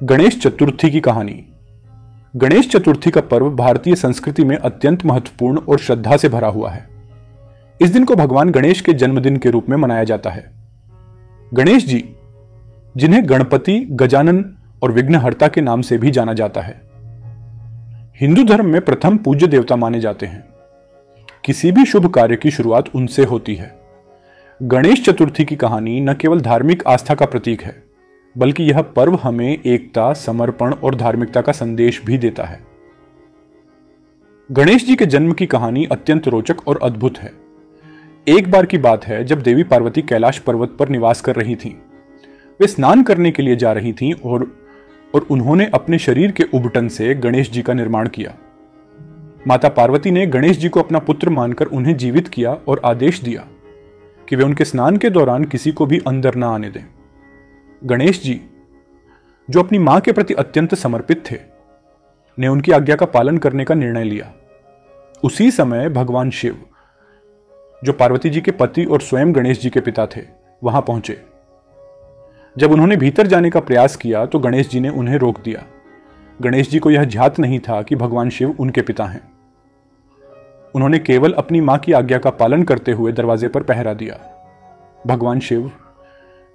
गणेश चतुर्थी की कहानी। गणेश चतुर्थी का पर्व भारतीय संस्कृति में अत्यंत महत्वपूर्ण और श्रद्धा से भरा हुआ है। इस दिन को भगवान गणेश के जन्मदिन के रूप में मनाया जाता है। गणेश जी, जिन्हें गणपति, गजानन और विघ्नहर्ता के नाम से भी जाना जाता है, हिंदू धर्म में प्रथम पूज्य देवता माने जाते हैं। किसी भी शुभ कार्य की शुरुआत उनसे होती है। गणेश चतुर्थी की कहानी न केवल धार्मिक आस्था का प्रतीक है, बल्कि यह पर्व हमें एकता, समर्पण और धार्मिकता का संदेश भी देता है। गणेश जी के जन्म की कहानी अत्यंत रोचक और अद्भुत है। एक बार की बात है जब देवी पार्वती कैलाश पर्वत पर निवास कर रही थीं। वे स्नान करने के लिए जा रही थीं और उन्होंने अपने शरीर के उबटन से गणेश जी का निर्माण किया। माता पार्वती ने गणेश जी को अपना पुत्र मानकर उन्हें जीवित किया और आदेश दिया कि वे उनके स्नान के दौरान किसी को भी अंदर न आने दें। गणेश जी, जो अपनी मां के प्रति अत्यंत समर्पित थे, ने उनकी आज्ञा का पालन करने का निर्णय लिया। उसी समय भगवान शिव, जो पार्वती जी के पति और स्वयं गणेश जी के पिता थे, वहां पहुंचे। जब उन्होंने भीतर जाने का प्रयास किया तो गणेश जी ने उन्हें रोक दिया। गणेश जी को यह ज्ञात नहीं था कि भगवान शिव उनके पिता हैं। उन्होंने केवल अपनी मां की आज्ञा का पालन करते हुए दरवाजे पर पहरा दिया। भगवान शिव,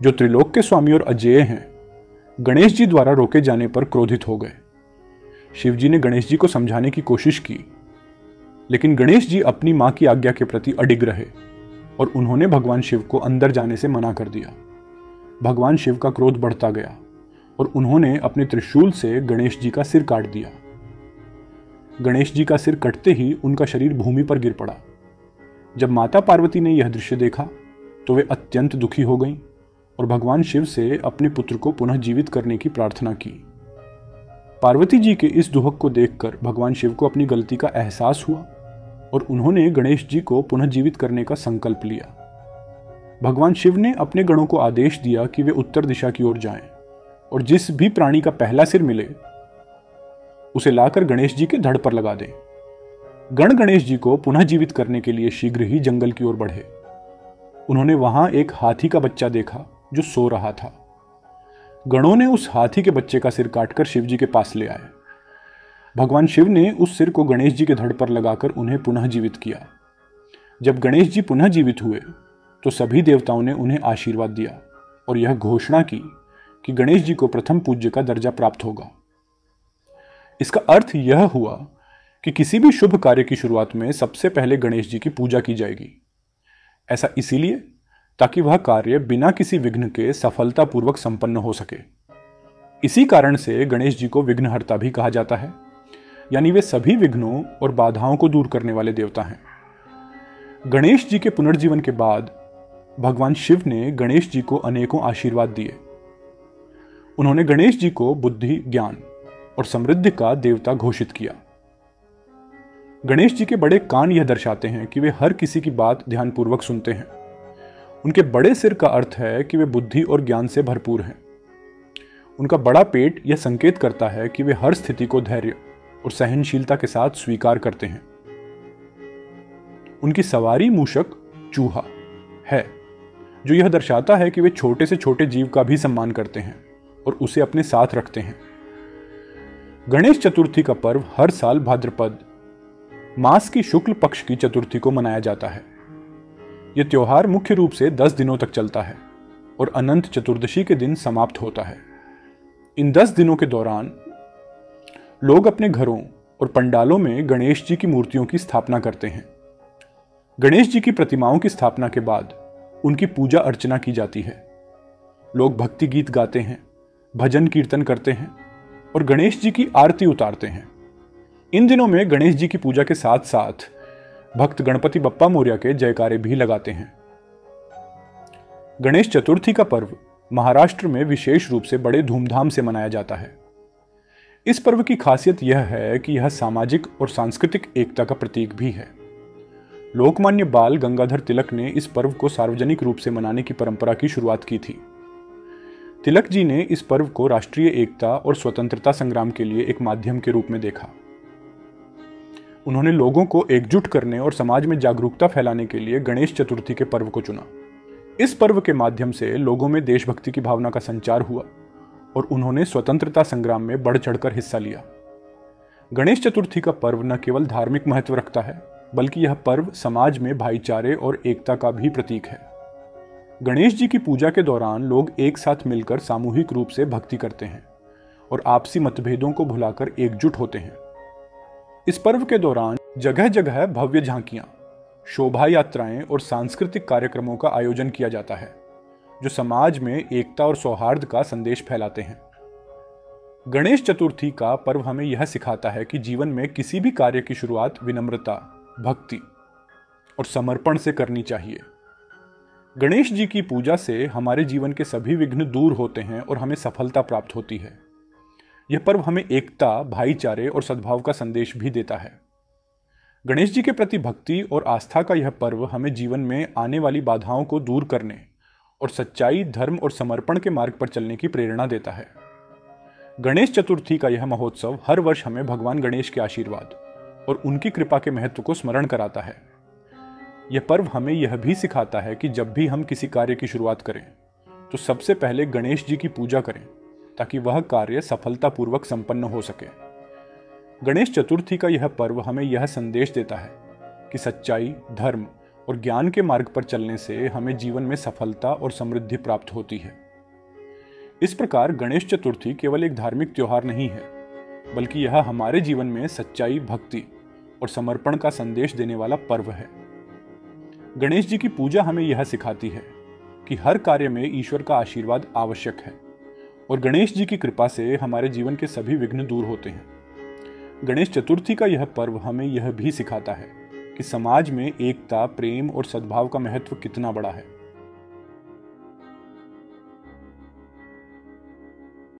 जो त्रिलोक के स्वामी और अजेय हैं, गणेश जी द्वारा रोके जाने पर क्रोधित हो गए। शिव जी ने गणेश जी को समझाने की कोशिश की, लेकिन गणेश जी अपनी मां की आज्ञा के प्रति अडिग रहे और उन्होंने भगवान शिव को अंदर जाने से मना कर दिया। भगवान शिव का क्रोध बढ़ता गया और उन्होंने अपने त्रिशूल से गणेश जी का सिर काट दिया। गणेश जी का सिर कटते ही उनका शरीर भूमि पर गिर पड़ा। जब माता पार्वती ने यह दृश्य देखा तो वे अत्यंत दुखी हो गईं और भगवान शिव से अपने पुत्र को पुनः जीवित करने की प्रार्थना की। पार्वती जी के इस दुहक को देखकर भगवान शिव को अपनी गलती का एहसास हुआ और उन्होंने गणेश जी को पुनः जीवित करने का संकल्प लिया। भगवान शिव ने अपने गणों को आदेश दिया कि वे उत्तर दिशा की ओर जाएं और जिस भी प्राणी का पहला सिर मिले उसे लाकर गणेश जी के धड़ पर लगा दें। गण गणेश जी को पुनः जीवित करने के लिए शीघ्र ही जंगल की ओर बढ़े। उन्होंने वहां एक हाथी का बच्चा देखा जो सो रहा था। गणों ने उस हाथी के बच्चे का सिर काटकर शिव जी के पास ले आए। भगवान शिव ने उस सिर को गणेश जी के धड़ पर लगाकर उन्हें पुनः जीवित किया। जब गणेश जी पुनः जीवित हुए तो सभी देवताओं ने उन्हें आशीर्वाद दिया और यह घोषणा की कि गणेश जी को प्रथम पूज्य का दर्जा प्राप्त होगा। इसका अर्थ यह हुआ कि किसी भी शुभ कार्य की शुरुआत में सबसे पहले गणेश जी की पूजा की जाएगी। ऐसा इसीलिए ताकि वह कार्य बिना किसी विघ्न के सफलतापूर्वक संपन्न हो सके। इसी कारण से गणेश जी को विघ्नहर्ता भी कहा जाता है, यानी वे सभी विघ्नों और बाधाओं को दूर करने वाले देवता हैं। गणेश जी के पुनर्जीवन के बाद भगवान शिव ने गणेश जी को अनेकों आशीर्वाद दिए। उन्होंने गणेश जी को बुद्धि, ज्ञान और समृद्धि का देवता घोषित किया। गणेश जी के बड़े कान यह दर्शाते हैं कि वे हर किसी की बात ध्यानपूर्वक सुनते हैं। उनके बड़े सिर का अर्थ है कि वे बुद्धि और ज्ञान से भरपूर हैं। उनका बड़ा पेट यह संकेत करता है कि वे हर स्थिति को धैर्य और सहनशीलता के साथ स्वीकार करते हैं। उनकी सवारी मूषक चूहा है, जो यह दर्शाता है कि वे छोटे से छोटे जीव का भी सम्मान करते हैं और उसे अपने साथ रखते हैं। गणेश चतुर्थी का पर्व हर साल भाद्रपद मास की शुक्ल पक्ष की चतुर्थी को मनाया जाता है। यह त्योहार मुख्य रूप से 10 दिनों तक चलता है और अनंत चतुर्दशी के दिन समाप्त होता है। इन 10 दिनों के दौरान लोग अपने घरों और पंडालों में गणेश जी की मूर्तियों की स्थापना करते हैं। गणेश जी की प्रतिमाओं की स्थापना के बाद उनकी पूजा अर्चना की जाती है। लोग भक्ति गीत गाते हैं, भजन कीर्तन करते हैं और गणेश जी की आरती उतारते हैं। इन दिनों में गणेश जी की पूजा के साथ साथ भक्त गणपति बप्पा मोरया के जयकारे भी लगाते हैं। गणेश चतुर्थी का पर्व महाराष्ट्र में विशेष रूप से बड़े धूमधाम से मनाया जाता है। इस पर्व की खासियत यह है कि यह सामाजिक और सांस्कृतिक एकता का प्रतीक भी है। लोकमान्य बाल गंगाधर तिलक ने इस पर्व को सार्वजनिक रूप से मनाने की परंपरा की शुरुआत की थी। तिलक जी ने इस पर्व को राष्ट्रीय एकता और स्वतंत्रता संग्राम के लिए एक माध्यम के रूप में देखा। उन्होंने लोगों को एकजुट करने और समाज में जागरूकता फैलाने के लिए गणेश चतुर्थी के पर्व को चुना। इस पर्व के माध्यम से लोगों में देशभक्ति की भावना का संचार हुआ और उन्होंने स्वतंत्रता संग्राम में बढ़ चढ़कर हिस्सा लिया। गणेश चतुर्थी का पर्व न केवल धार्मिक महत्व रखता है, बल्कि यह पर्व समाज में भाईचारे और एकता का भी प्रतीक है। गणेश जी की पूजा के दौरान लोग एक साथ मिलकर सामूहिक रूप से भक्ति करते हैं और आपसी मतभेदों को भुलाकर एकजुट होते हैं। इस पर्व के दौरान जगह जगह भव्य झांकियां, शोभा यात्राएं और सांस्कृतिक कार्यक्रमों का आयोजन किया जाता है, जो समाज में एकता और सौहार्द का संदेश फैलाते हैं। गणेश चतुर्थी का पर्व हमें यह सिखाता है कि जीवन में किसी भी कार्य की शुरुआत विनम्रता, भक्ति और समर्पण से करनी चाहिए। गणेश जी की पूजा से हमारे जीवन के सभी विघ्न दूर होते हैं और हमें सफलता प्राप्त होती है। यह पर्व हमें एकता, भाईचारे और सद्भाव का संदेश भी देता है। गणेश जी के प्रति भक्ति और आस्था का यह पर्व हमें जीवन में आने वाली बाधाओं को दूर करने और सच्चाई, धर्म और समर्पण के मार्ग पर चलने की प्रेरणा देता है। गणेश चतुर्थी का यह महोत्सव हर वर्ष हमें भगवान गणेश के आशीर्वाद और उनकी कृपा के महत्व को स्मरण कराता है। यह पर्व हमें यह भी सिखाता है कि जब भी हम किसी कार्य की शुरुआत करें तो सबसे पहले गणेश जी की पूजा करें, ताकि वह कार्य सफलतापूर्वक संपन्न हो सके। गणेश चतुर्थी का यह पर्व हमें यह संदेश देता है कि सच्चाई, धर्म और ज्ञान के मार्ग पर चलने से हमें जीवन में सफलता और समृद्धि प्राप्त होती है। इस प्रकार गणेश चतुर्थी केवल एक धार्मिक त्योहार नहीं है, बल्कि यह हमारे जीवन में सच्चाई, भक्ति और समर्पण का संदेश देने वाला पर्व है। गणेश जी की पूजा हमें यह सिखाती है कि हर कार्य में ईश्वर का आशीर्वाद आवश्यक है और गणेश जी की कृपा से हमारे जीवन के सभी विघ्न दूर होते हैं। गणेश चतुर्थी का यह पर्व हमें यह भी सिखाता है कि समाज में एकता, प्रेम और सद्भाव का महत्व कितना बड़ा है।